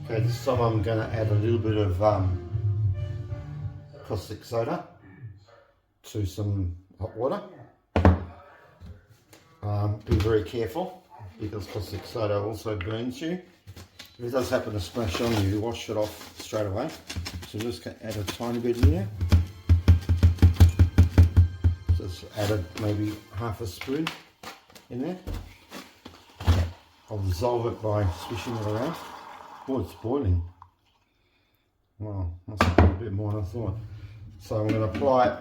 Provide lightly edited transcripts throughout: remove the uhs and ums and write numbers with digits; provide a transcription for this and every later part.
Okay, this time I'm going to add a little bit of caustic soda to some hot water. Be very careful because caustic soda also burns you. If it does happen to splash on you, wash it off straight away. So just add a tiny bit in here. Just added maybe half a spoon in there. I'll dissolve it by swishing it around. Oh, it's boiling. Wow, must have been a bit more than I thought. So I'm going to apply it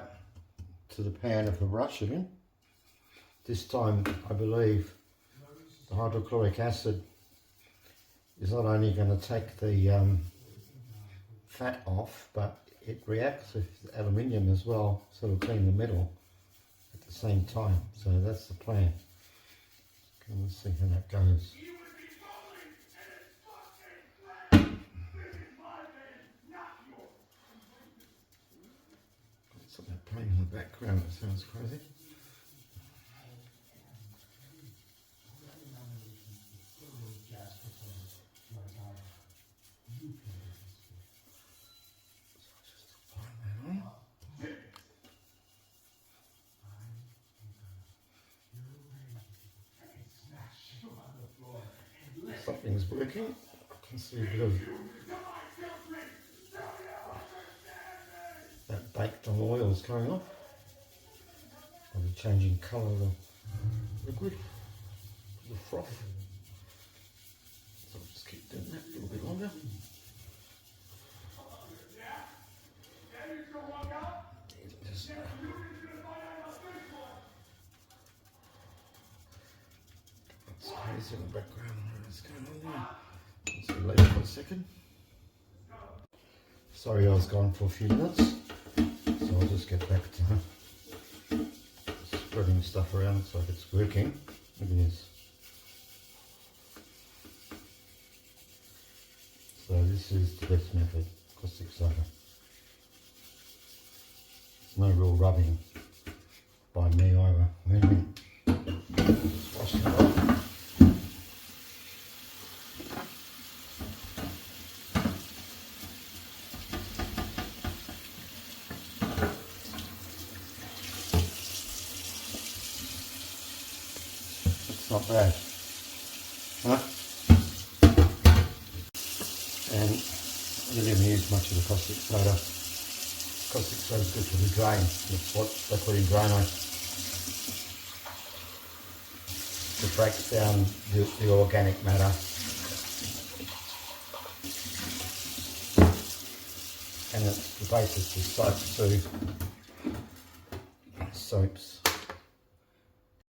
to the pan with a brush again. This time I believe the hydrochloric acid is not only going to take the fat off, but it reacts with aluminium as well, so it'll clean the metal at the same time. So that's the plan. Okay, let's see how that goes. Something playing in the background that sounds crazy. Something's working. I can see a bit of that baked on oil is coming off. I'll be changing colour of the liquid, the froth. So I'll just keep doing that a little bit longer. Just it's crazy in the background. What's going on there? Let's be later for a second. Sorry I was gone for a few minutes, so I'll just get back to spreading stuff around. Looks like it's working. Look at this. So this is the best method, caustic soda. No real rubbing by me either. Just wash it off. It's not bad, huh? And I really haven't used much of the caustic soda. Caustic soda is good for the grain. That's what they put in grano. It breaks down the organic matter. And it's the basis of soap too. Soaps.